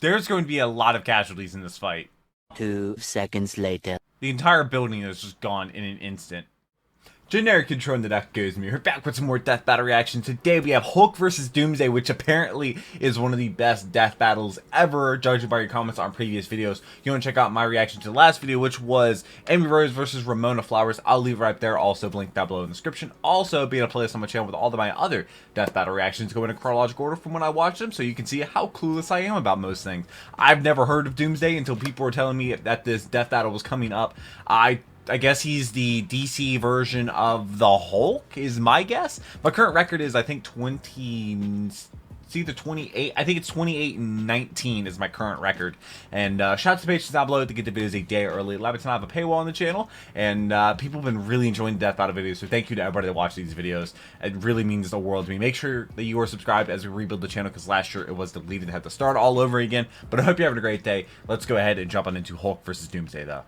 There's going to be a lot of casualties in this fight. 2 seconds later. The entire building is just gone in an instant. Generic Control and the Duck Goesmoo. We're back with some more death battle reactions. Today we have Hulk versus Doomsday, which apparently is one of the best death battles ever, judging by your comments on previous videos. You want to check out my reaction to the last video, which was Amy Rose versus Ramona Flowers. I'll leave it right there, also linked down below in the description. Also, be in a playlist on my channel with all of my other death battle reactions going in chronological order from when I watched them, so you can see how clueless I am about most things. I've never heard of Doomsday until people were telling me that this death battle was coming up. I guess he's the DC version of the Hulk, is my guess. My current record is, I think, it's either 28, I think it's 28-19 is my current record. And shout out to the patrons down below to get the videos a day early. 11 times I have a paywall on the channel, and people have been really enjoying the death battle videos, so thank you to everybody that watched these videos. It really means the world to me. Make sure that you are subscribed as we rebuild the channel, because last year it was deleted and had to start all over again. But I hope you're having a great day. Let's go ahead and jump on into Hulk versus Doomsday, though.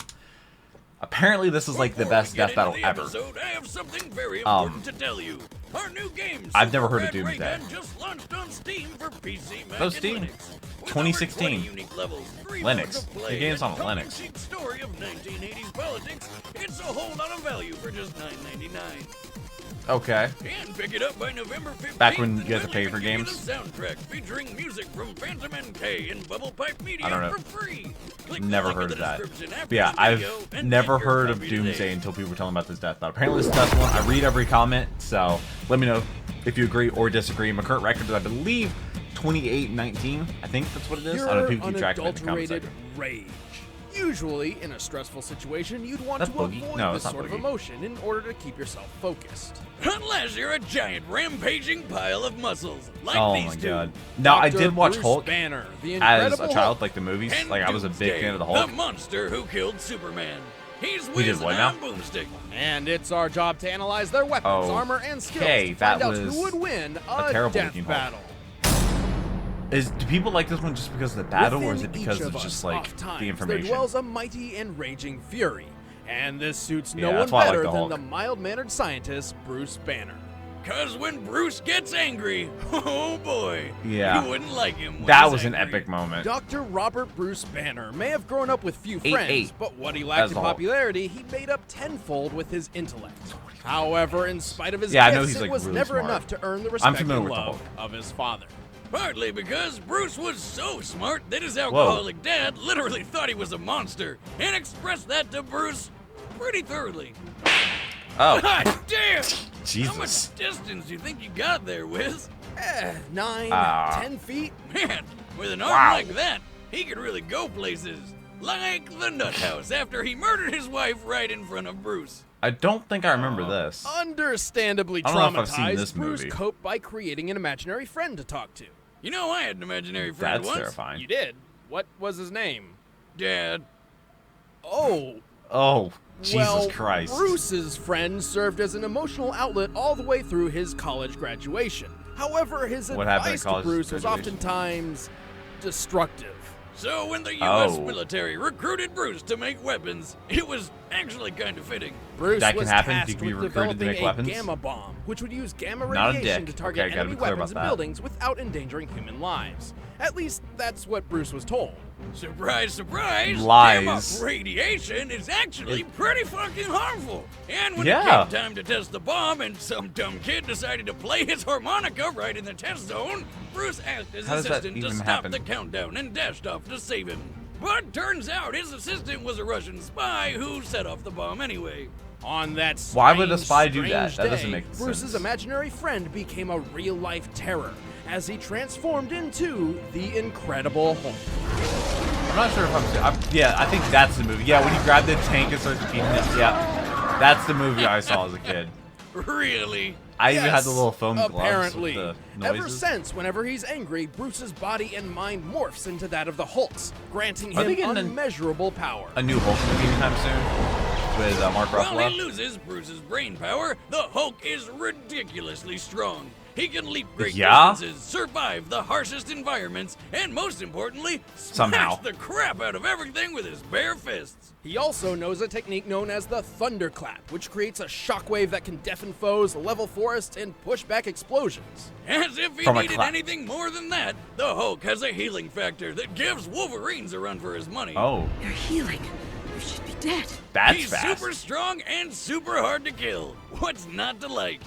Apparently, this is like the best death battle ever. I have something very important to tell you. Our new game, I've never heard of Doomsday. just launched on Steam for PC, Mac, Oh, and Steam. Linux. With 2016. over 20 unique levels, 3 Linux. modes of play, The game's on and a Linux. tongue-in-cheek story of 1980s politics. It's a whole lot of value for just $9.99. Okay. And pick it up by November 15th. Back when you had to and pay we'll for even give you games? the soundtrack featuring music from Phantom NK and Bubble Pipe Media I don't know. for free. Click the Never link in heard the of that. description after But yeah, this video I've and never get your heard of copy Doomsday today. until people were telling me about this death battle. Apparently, it's the best one. I read every comment, so let me know if you agree or disagree. My current record is, I believe, 28-19. I think that's what it is. I don't know if people keep track of it in the comment Unadulterated section. rage. Usually, in a stressful situation, you'd want That's to Boogie. avoid No, this it's not sort of Boogie. emotion in order to keep yourself focused. Unless you're a giant rampaging pile of muscles, like Oh these my two. god. Now, I Dr. did watch Bruce Hulk Banner, the as Incredible a child, Hulk. like the movies. And Like, I was a big Doomsday, fan of the Hulk. The monster who killed Superman. He's did whizzing what now? on Boomstick. And it's our job to analyze their weapons, Oh, armor, and skills okay, to find that out was who would win a a terrible death looking Hulk. battle. Do people like this one just because of the battle, or is it Within because each of of just us, like ofttimes, the there information? dwells a mighty and raging fury, and this suits no Yeah, one that's why I like better the than Hulk. the mild-mannered scientist Bruce Banner. Cause when Bruce gets angry, oh boy, Yeah. you wouldn't like him when That he's was an angry. epic moment. Dr. Robert Bruce Banner may have grown up with few friends, 8'8". but what he As lacked in the Hulk. popularity, he made up tenfold with his intellect. However, in spite of his Yeah, I know gifts, he's, it like, was really never smart. enough to earn the respect familiar and with the love Hulk. of his father. Partly because Bruce was so smart that his alcoholic dad literally thought he was a monster and expressed that to Bruce pretty thoroughly. Oh, God damn! How Jesus. much distance do you think you got there, Wiz? 9, Ah. 10 feet? Man, with an arm Wow. like that, he could really go places. Like the nut house after he murdered his wife right in front of Bruce. I don't think I remember this. Understandably I don't know if I've seen traumatized, this Bruce movie. coped by creating an imaginary friend to talk to. You know, I had an imaginary friend That's once. terrifying. You did? What was his name? Dad. Oh, Oh, Jesus well, Christ. Bruce's friend served as an emotional outlet all the way through his college graduation. However, his What happened at advice to college Bruce was graduation? oftentimes destructive. So when the U.S. Oh. military recruited Bruce to make weapons, it was actually kind of fitting. Bruce That can was happen? tasked You can be with recruited to developing make a weapons? gamma bomb, which would use gamma Not a radiation dick. to target Okay, gotta be enemy clear weapons about and that. buildings without endangering human lives. At least, that's what Bruce was told. Surprise, surprise! Lies. Gamma radiation is actually pretty fucking harmful. And when Yeah. it came time to test the bomb and some dumb kid decided to play his harmonica right in the test zone, Bruce asked his How does that assistant to even stop happen? the countdown and dashed off to save him. But turns out his assistant was a Russian spy who set off the bomb anyway. On that Why would a strange, spy do that? strange That doesn't day, make Bruce's sense. imaginary friend became a real-life terror as he transformed into the Incredible Hulk. I'm not sure if yeah, I think that's the movie. Yeah, when you grab the tank and start beating it. Yeah, that's the movie I saw as a kid. Really? I even had the Yes, little foam gloves apparently. with the noises. Ever since, whenever he's angry, Bruce's body and mind morphs into that of the Hulk's, granting Are they him getting unmeasurable power. a new Hulk movie anytime soon with Mark While he Ruffalo. loses Bruce's brain power, the Hulk is ridiculously strong. He can leap great Yeah? distances, survive the harshest environments, and most importantly, Somehow. smash the crap out of everything with his bare fists. He also knows a technique known as the thunderclap, which creates a shockwave that can deafen foes, level forests, and push back explosions. As if he From a needed clap. anything more than that, the Hulk has a healing factor that gives Wolverines a run for his money. Oh, You're healing. You should be dead. that's He's fast. super strong and super hard to kill. What's not to like?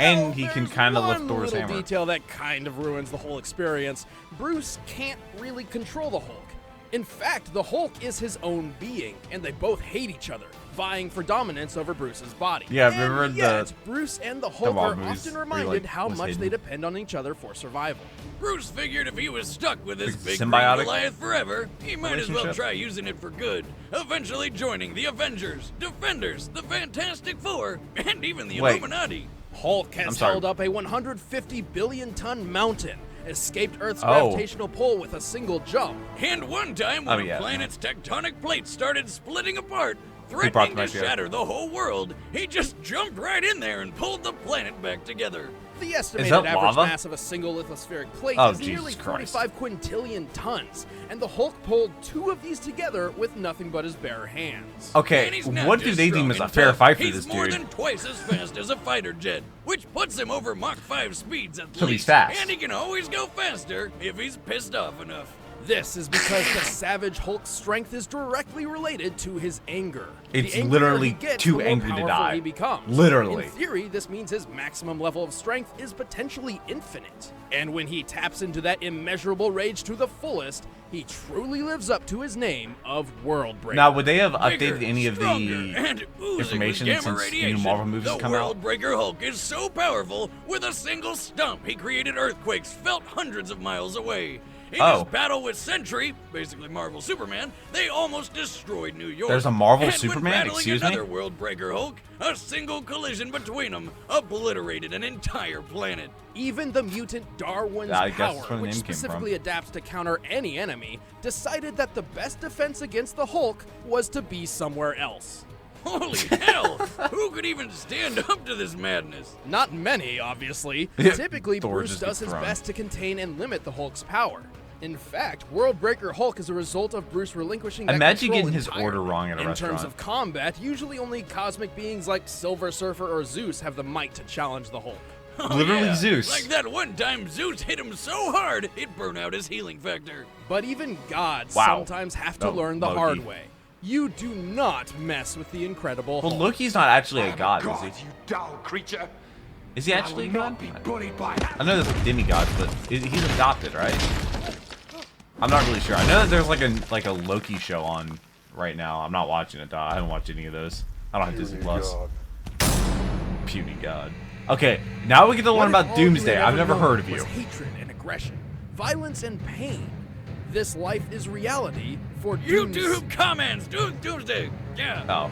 And he can there's kinda lift one Thor's little hammer. detail that kind of ruins the whole experience. Bruce can't really control the Hulk. In fact, the Hulk is his own being, and they both hate each other, vying for dominance over Bruce's body. Yeah, and remember yet, Bruce and the Hulk Wild are movies often where he, reminded like, how was much hidden? they depend on each other for survival. Bruce figured if he was stuck with this Like big green symbiotic Goliath forever, he might as well relationship? try using it for good, eventually joining the Avengers, Defenders, the Fantastic Four, and even the Wait. Illuminati. Hulk I'm has sorry. held up a 150 billion ton mountain, escaped Earth's Oh. gravitational pull with a single jump. And one time when yeah. the planet's tectonic plates started splitting apart, brought threatening them to back together. shatter the whole world, he just jumped right in there and pulled the planet back together. The estimated that average lava? mass of a single lithospheric plate Oh, is nearly Jesus Christ. 45 quintillion tons, and the Hulk pulled 2 of these together with nothing but his bare hands. And Okay, he's not what do just they strong deem as a and fair tough, fight for he's this more dude? than twice as fast as a fighter jet, which puts him over Mach 5 speeds at So he's least. fast. And he can always go faster if he's pissed off enough. This is because the savage Hulk's strength is directly related to his anger. It's The angrier literally he gets, too the more angry to powerful die. He becomes. Literally. In theory, this means his maximum level of strength is potentially infinite. And when he taps into that immeasurable rage to the fullest, he truly lives up to his name of Worldbreaker. Now, would they have Bigger, updated any of stronger, the and oozing information with gamma since radiation, new Marvel movies the come out? Worldbreaker Hulk is so powerful, with a single stomp, he created earthquakes felt hundreds of miles away. In Oh. his battle with Sentry, basically Marvel Superman, they almost destroyed New York. There's a Marvel and Superman? When battling Excuse me? another Worldbreaker Hulk, a single collision between them obliterated an entire planet. Even the mutant Darwin's Yeah, I guess power, that's where the which name came specifically adapts to counter any enemy, decided that the best defense against the Hulk was to be somewhere else. Holy hell! Who could even stand up to this madness? Not many, obviously. Yeah, Typically, Thor Bruce just does his gets thrown. best to contain and limit the Hulk's power. In fact, Worldbreaker Hulk is a result of Bruce relinquishing that Imagine control getting his entirely. order wrong at a In restaurant. terms of combat, usually only cosmic beings like Silver Surfer or Zeus have the might to challenge the Hulk. Oh, Literally yeah. Zeus. Like that one time Zeus hit him so hard, it burned out his healing factor. But even gods Wow. sometimes have to Oh, learn the Loki. hard way. You do not mess with the Incredible Well, Hulk. Loki's not actually a god, God, is he? you dull creature. Is he actually a I will god? not be bullied by I know there's demigods, but he's adopted, right? I'm not really sure. I know that there's like a Loki show on right now. I'm not watching it, though. I haven't watched any of those. I don't have Disney Plus. Puny god. Okay, now we get to learn What if about all you Doomsday. had I've ever never known heard of was you. hatred and aggression, violence and pain. This life is reality for YouTube comments, Doomsday. Yeah. Oh.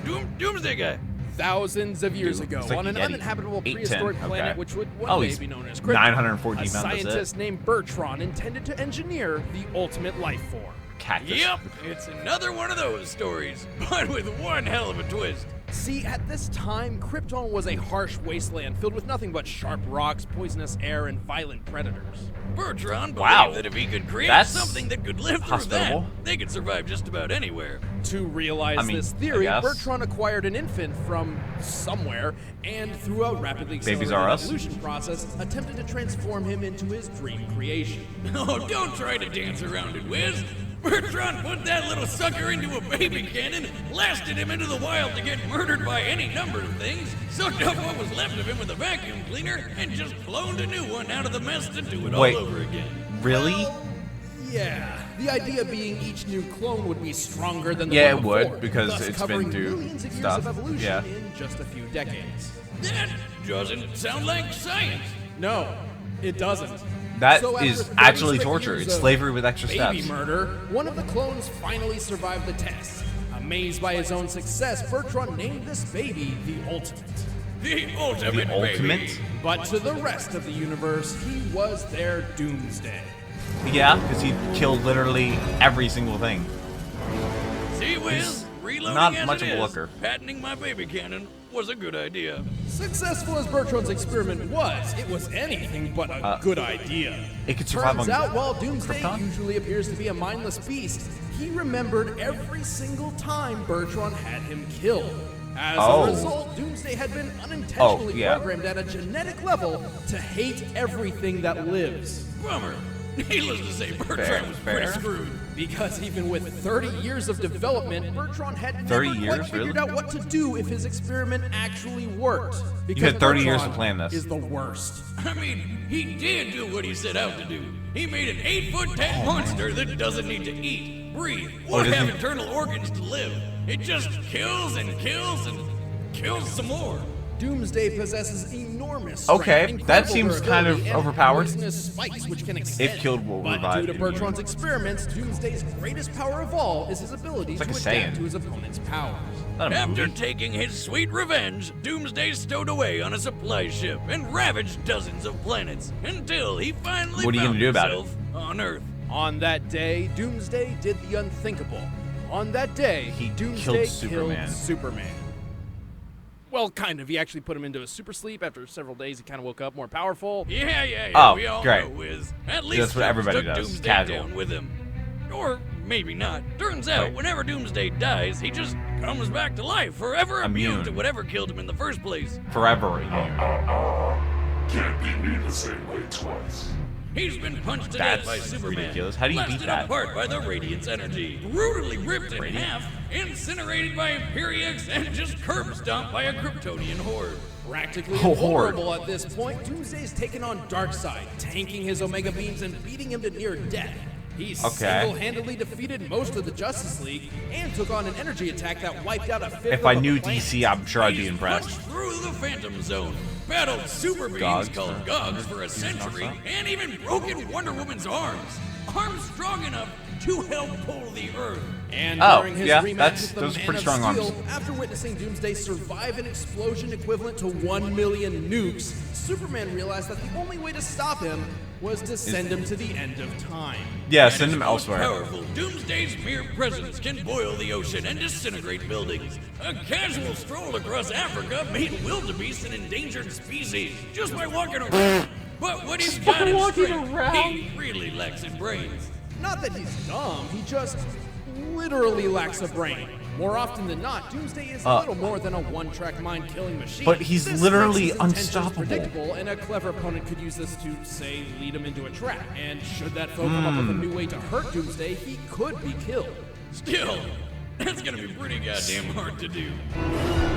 The Doomsday guy. thousands of years Dude, ago it's like on an Yeti. uninhabitable 810, prehistoric planet okay. which would one Oh, day he's be known as Krypton. 914 A pounds, that's it. scientist named Bertron intended to engineer the ultimate life form. Cactus. Yep, it's another one of those stories, but with one hell of a twist. See, at this time, Krypton was a harsh wasteland filled with nothing but sharp rocks, poisonous air, and violent predators. Bertrand believed Wow. that if he could create That's something that could live through hospitable. that, they could survive just about anywhere. To realize I mean, this I theory, guess. Bertrand acquired an infant from somewhere, and through a rapidly Babies accelerated Are Us? evolution process, attempted to transform him into his dream creation. Oh, don't try to dance around it, Wiz. Bertrand put that little sucker into a baby cannon, lasted him into the wild to get murdered by any number of things, sucked up what was left of him with a vacuum cleaner, and just cloned a new one out of the mess to do it Wait. all over again. Really? Yeah, the idea being each new clone would be stronger than the Yeah, one it would, before, because thus it's covering been through millions of years stuff. of evolution Yeah. in just a few decades. That doesn't sound like science. No, it doesn't. That So after is 30 actually straight torture. years It's of slavery with extra baby steps. murder, one of the clones finally survived the test. Amazed by his own success, Bertrand named this baby the Ultimate. The ultimate The ultimate? baby. But to the rest of the universe, he was their Doomsday. Yeah, because he killed literally every single thing. See, Wiz, He's reloading not as much it of a is, looker. patenting my baby cannon was a good idea. Successful as Bertrand's experiment was, it was anything but a good idea. It could survive Turns on out, while Doomsday Krypton? usually appears to be a mindless beast, he remembered every single time Bertrand had him killed. As Oh. a result, Doomsday had been unintentionally Oh, yeah. programmed at a genetic level to hate everything that lives. Bummer. Needless to say, Bertrand was pretty Fair. screwed. Because even with 30 years of development, Bertrand had 30 never years, quite figured really? out what to do if his experiment actually worked. Because had 30 years to Bertrand plan this. Is the worst. I mean, he did do what he set out to do. He made an 8-foot-10 monster that doesn't need to eat, breathe, or doesn't have he? internal organs to live. It just kills and kills and kills some more. Doomsday possesses enormous strength, Okay, that incredible seems kind of durability, and overpowered. poisonous spikes which can extend. If killed, will but revive due to in Bertrand's experiments, Doomsday's greatest power of all is his ability like to a adapt Saiyan. to his opponent's powers. Not a After movie. taking his sweet revenge, Doomsday stowed away on a supply ship and ravaged dozens of planets until he finally What are you found gonna do about it? himself on Earth. On that day, Doomsday did the unthinkable. On that day, He Doomsday killed Superman. Superman. Well, kind of. He actually put him into a super sleep. After several days, he kind of woke up more powerful. Yeah, Oh, we all great. know Wiz. At least That's what Jones everybody took does, Doomsday casual. down with him. Or maybe not. Turns out, Right. whenever Doomsday dies, he just comes back to life, forever immune Immune. to whatever killed him in the first place. Forever immune. Can't beat me the same way twice. He's been punched to death by That's Superman. ridiculous. How do you beat blasted that? apart by the Radiant's energy, brutally ripped in half, incinerated by Imperiex, and just curb stomped by a Kryptonian horde. Practically Oh, invulnerable at this point, Doomsday's taken on Darkseid, tanking his Omega beams and beating him to near death. He Okay. single-handedly defeated most of the Justice League and took on an energy attack that wiped out a fifth If of I the knew planet. DC, I'm sure I'd be He's impressed. punched through the Phantom Zone, battled super beings Gogs, called Gogs for a century, and even broken Wonder Woman's arms. Arms strong enough to help pull the Earth. And Oh, during his yeah, rematch that's- with the those are Man pretty of strong arms. Steel, after witnessing Doomsday survive an explosion equivalent to 1 million nukes, Superman realized that the only way to stop him was to send him to the end of time. Yeah, At send its him most elsewhere. Powerful, Doomsday's mere presence can boil the ocean and disintegrate buildings. A casual stroll across Africa made wildebeest an endangered species just by walking around. But what he's got in strength, he really lacks in brains. Not that he's dumb, he just literally lacks a brain. More often than not, Doomsday is little more than a one-track mind-killing machine. But he's This literally makes his intentions unstoppable. Predictable, and a clever opponent could use this to, say, lead him into a trap. And should that foe come up with a new way to hurt Doomsday, he could be killed. Still, that's gonna be pretty goddamn hard to do.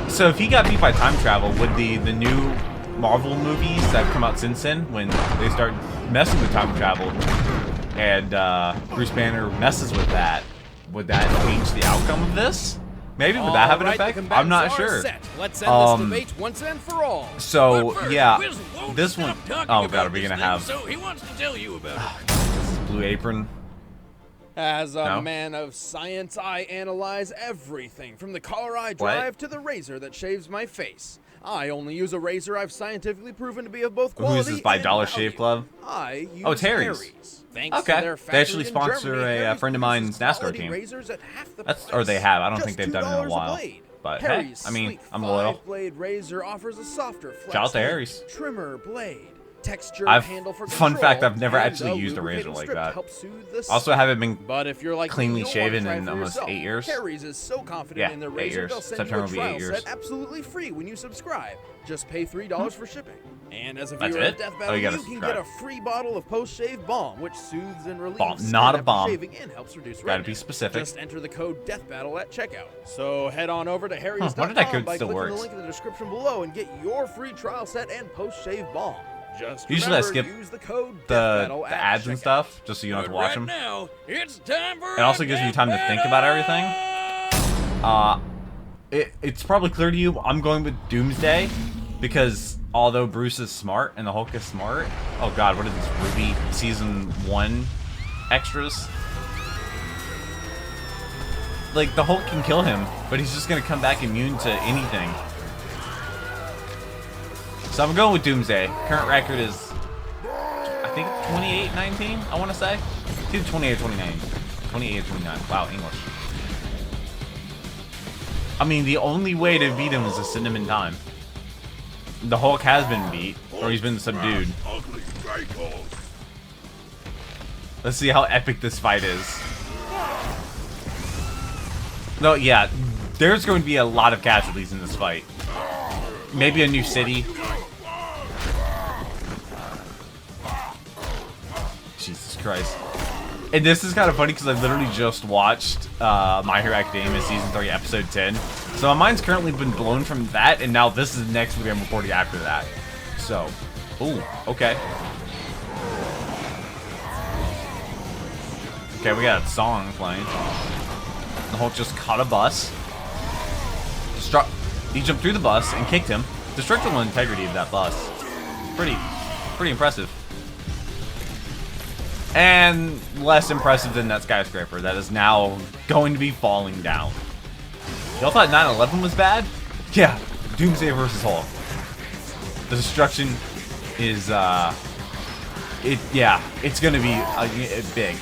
So if he got beat by time travel, would the new Marvel movies that have come out since then, when they start messing with time travel, and Bruce Banner messes with that, would that change the outcome of this? Maybe would that have an All right, the effect? combatants I'm not are sure. set. Let's end this Um, debate once and for all. So But first, yeah, Wiz won't this stop one talking oh about god, are we this gonna thing, have So he wants to tell you about it. this is Blue Apron? As a No? man of science, I analyze everything from the car I drive to the razor that shaves my face. I only use a razor I've scientifically proven to be of both quality Who is this by and Dollar value. Shave Club? I use Oh, it's Harry's. Thanks Okay. to their They actually factory in sponsor Germany, a Harry's friend of produces mine's NASCAR quality team. razors at half the That's or price. they have. I don't Just think they've done it in a $2 while. blade. But hey, Harry's I mean, sweet I'm loyal. 5-blade razor offers a softer, Shout out to flexible Harry's. trimmer blade. Texture I've- handle for fun control, fact, I've never and actually a used a razor lubricating like strip to that. help soothe the Also, skin. haven't been But if you're like cleanly me, you'll want to shaven try in for almost yourself. 8 years. Harry's is so confident Yeah, in their 8 razor, years. they'll send September you will a be trial 8 years. set absolutely free when you subscribe. Just pay $3 for shipping. And as a That's viewer it? of Death Oh, Battle, you you gotta can subscribe. get a free bottle of post-shave balm, which soothes and relieves Balm, skin not a after bomb. shaving and helps reduce Gotta redness. be specific. Just enter the code DeathBattle at checkout. So head on over to Harry's.com wonder if that code by still clicking works. the link in the description below and get your free trial set and post-shave balm. Just Usually I remember, skip use the code the DeathBattle at ads and checkout. stuff, just so you don't have to But watch right them. now, it's time for It also gives you time to think about everything. It's probably clear to you, I'm going with Doomsday, because although Bruce is smart and the Hulk is smart, oh god, what is this, Ruby Season 1 extras? Like, the Hulk can kill him, but he's just gonna come back immune to anything. So I'm going with Doomsday. Current record is, I think, 28-19, I want to say. It's either 28 or 29. 28 or 29. Wow, English. I mean, the only way to beat him is to send him in time. The Hulk has been beat, or he's been subdued. Ugly strike Hulk. Let's see how epic this fight is. No, yeah, there's going to be a lot of casualties in this fight. Maybe a new city. Jesus Christ. And this is kind of funny because I literally just watched My Hero Academia Season 3, Episode 10. So my mind's currently been blown from that, and now this is the next movie I'm recording after that. So, ooh, okay. Okay, we got a song playing. The Hulk just caught a bus. He jumped through the bus and kicked him. Destroyed the integrity of that bus. Pretty impressive. And less impressive than that skyscraper that is now going to be falling down. Y'all thought 9/11 was bad? Yeah, Doomsday versus Hulk. The destruction is, it's gonna be big.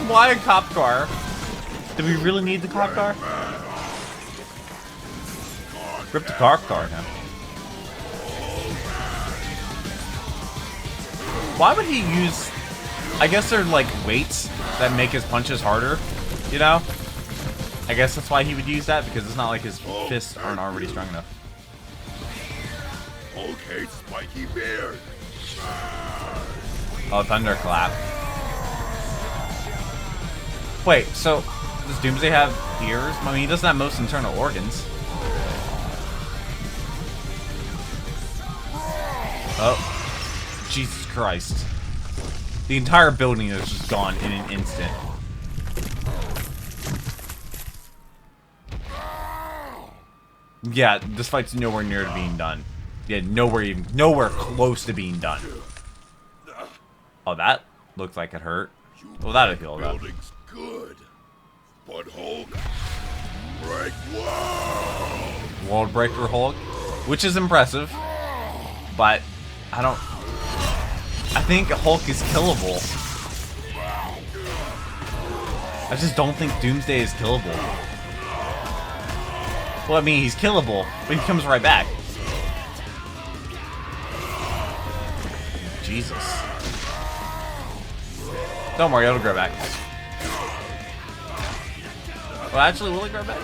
Why a cop car? Do we really need the cop car? Rip the cop car now. Why would he use... I guess they're like weights that make his punches harder, you know? I guess that's why he would use that, because it's not like his fists aren't already strong enough. Hulk hates spiky beard. Oh, thunderclap. Wait, so does Doomsday have ears? I mean, he doesn't have most internal organs. Oh, Jesus Christ. The entire building is just gone in an instant. Yeah, this fight's nowhere near to being done. Yeah, nowhere close to being done. Oh, that looks like it hurt. Well, that'll heal up. Building's good, but Hulk break world. World Breaker Hulk, which is impressive, but I think Hulk is killable. I just don't think Doomsday is killable. Well, I mean, he's killable, but he comes right back. Jesus. Don't worry, it'll grow back. Well, actually, will it grow back?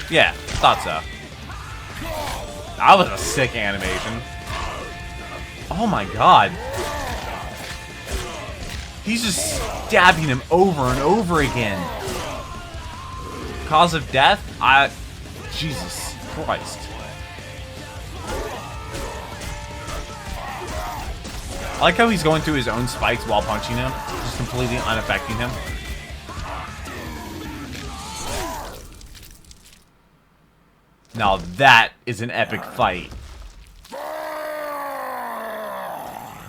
Yeah, thought so. That was a sick animation. Oh my god. He's just stabbing him over and over again. Cause of death? Jesus Christ. I like how he's going through his own spikes while punching him, just completely unaffecting him. Now that is an epic fight.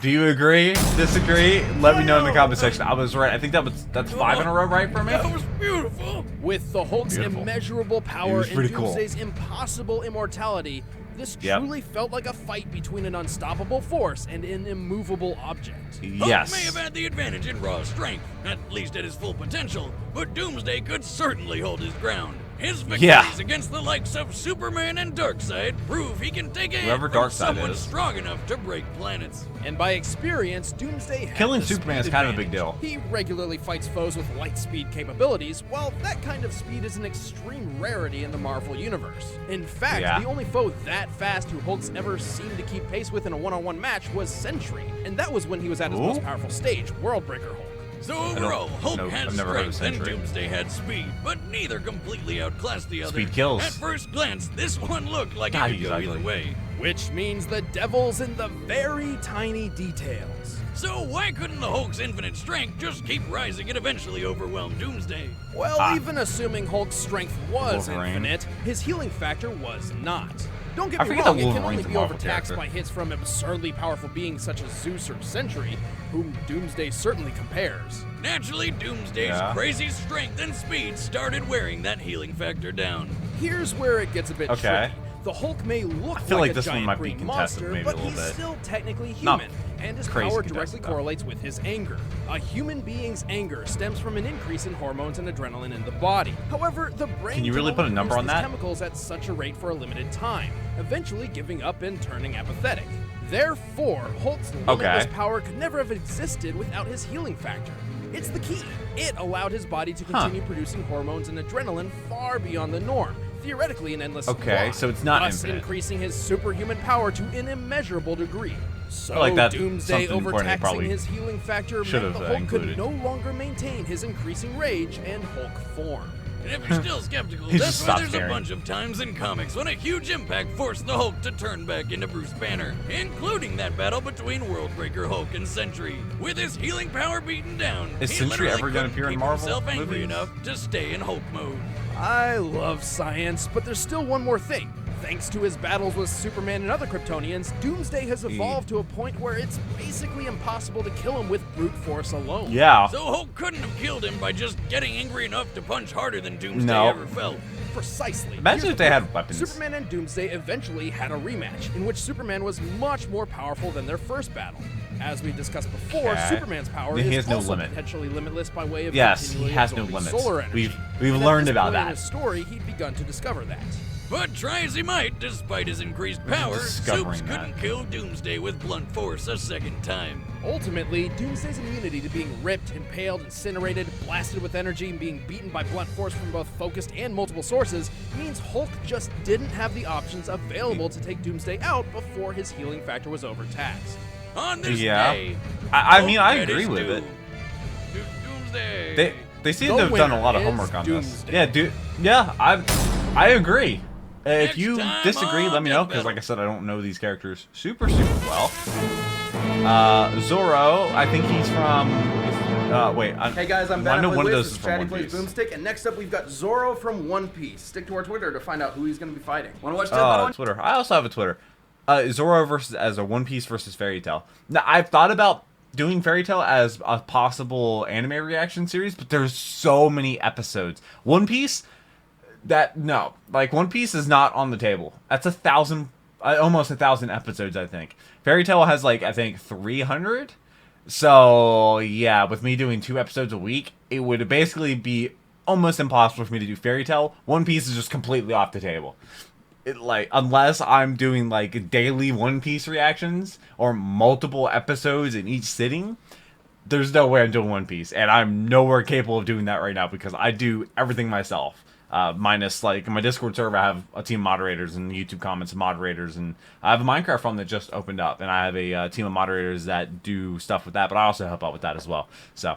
Do you agree? Disagree? Let me know in the comment section. I was right. I think that's 5 in a row, right, for me? That was beautiful. With the Hulk's immeasurable power and pretty cool. Doomsday's impossible immortality, this truly felt like a fight between an unstoppable force and an immovable object. Yes. Hulk may have had the advantage in raw strength, at least at his full potential, but Doomsday could certainly hold his ground. His victories against the likes of Superman and Darkseid prove he can take a hit from someone strong enough to break planets. And by experience, Doomsday has Killing the Superman speed is kind of a big advantage. deal. He regularly fights foes with light speed capabilities, while that kind of speed is an extreme rarity in the Marvel Universe. In fact, the only foe that fast who Hulk's ever seemed to keep pace with in a one-on-one match was Sentry, and that was when he was at his most powerful stage, World Breaker Hulk. So overall, Hulk had strength and Doomsday had speed, but neither completely outclassed the other. Speed kills. At first glance, this one looked like it could go either way. Which means the devil's in the very tiny details. So why couldn't the Hulk's infinite strength just keep rising and eventually overwhelm Doomsday? Well, even assuming Hulk's strength was infinite, his healing factor was not. Don't get me wrong, it can only be overtaxed by hits from absurdly powerful beings such as Zeus or Sentry, whom Doomsday certainly compares. Naturally, Doomsday's crazy strength and speed started wearing that healing factor down. Here's where it gets a bit tricky. The Hulk may look like a giant green monster, but he's still technically human, and his Crazy power contestant, directly though. correlates with his anger. A human being's anger stems from an increase in hormones and adrenaline in the body. However, the brain Can you really only put a number produce on these that? chemicals at such a rate for a limited time, eventually giving up and turning apathetic. Therefore, Hulk's limitless power could never have existed without his healing factor. It's the key. It allowed his body to continue producing hormones and adrenaline far beyond the norm, theoretically an endless supply, so it's not thus infinite. increasing his superhuman power to an immeasurable degree. So like that. Doomsday Something important they overtaxing probably his healing factor should meant have, the Hulk included. could no longer maintain his increasing rage and Hulk form. And if you're still skeptical, He that's just why stopped there's caring. a bunch of times in comics when a huge impact forced the Hulk to turn back into Bruce Banner, including that battle between Worldbreaker Hulk and Sentry. With his healing power beaten down, Is he Sentry literally ever gonna couldn't appear in keep Marvel himself angry movies? enough to stay in Hulk mode. I love science, but there's still one more thing. Thanks to his battles with Superman and other Kryptonians, Doomsday has evolved to a point where it's basically impossible to kill him with brute force alone. Yeah. So Hulk couldn't have killed him by just getting angry enough to punch harder than Doomsday No. ever felt. Precisely. Imagine Here's if the they proof. had weapons. Superman and Doomsday eventually had a rematch, in which Superman was much more powerful than their first battle. As we discussed before, Okay. Superman's power He is has no also limit. potentially limitless by way of Yes, he continually has no absorbing limits. solar energy. We've And at learned this about point in that. his story, he'd begun to discover that. But try as he might, despite his increased power, Discovering Supes couldn't that. kill Doomsday with blunt force a second time. Ultimately, Doomsday's immunity to being ripped, impaled, incinerated, blasted with energy, and being beaten by blunt force from both focused and multiple sources means Hulk just didn't have the options available to take Doomsday out before his healing factor was overtaxed. On this Yeah. day, I Hulk mean, I met agree his with doom. it. Doomsday. They seem The to have done a winner lot of is homework on this. Doomsday. Yeah, I agree. If Next you time disagree, on let me know, Death because like I Battle. said, I don't know these characters super well. Zorro, I think he's from. Wait. Hey guys, I'm I Ben. know I one play of Wiz. those is This is from Chatty One plays Piece. Boomstick, and next up we've got Zorro from One Piece. Stick to our Twitter to find out who he's going to be fighting. Want to watch Death Battle? Twitter. I also have a Twitter. Zorro versus as a One Piece versus Fairy Tail. Now I've thought about doing Fairy Tail as a possible anime reaction series, but there's so many episodes. One Piece, One Piece is not on the table. That's 1,000, almost 1,000 episodes, I think. Fairy Tail has I think 300. So yeah, with me doing 2 episodes a week, it would basically be almost impossible for me to do Fairy Tail. One Piece is just completely off the table. Unless I'm doing daily One Piece reactions or multiple episodes in each sitting, there's no way I'm doing One Piece, and I'm nowhere capable of doing that right now because I do everything myself. Minus in my Discord server, I have a team of moderators and YouTube comments moderators, and I have a Minecraft phone that just opened up, and I have a team of moderators that do stuff with that, but I also help out with that as well. So,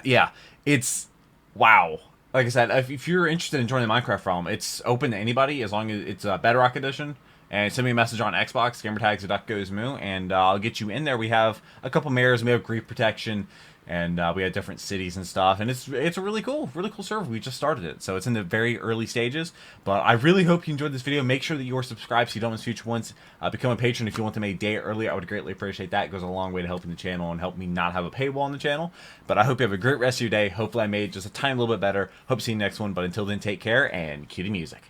yeah, it's wow. Like I said, if you're interested in joining the Minecraft realm, it's open to anybody as long as it's a Bedrock edition. And send me a message on Xbox, gamertags theduckgoesmoo, and I'll get you in there. We have a couple mares, we have grief protection, and we have different cities and stuff. And it's a really cool server. We just started it, so it's in the very early stages. But I really hope you enjoyed this video. Make sure that you are subscribed so you don't miss future ones. Become a patron if you want them a day early. I would greatly appreciate that. It goes a long way to helping the channel and help me not have a paywall on the channel. But I hope you have a great rest of your day. Hopefully I made it just a tiny little bit better. Hope to see you next one. But until then, take care and cue the music.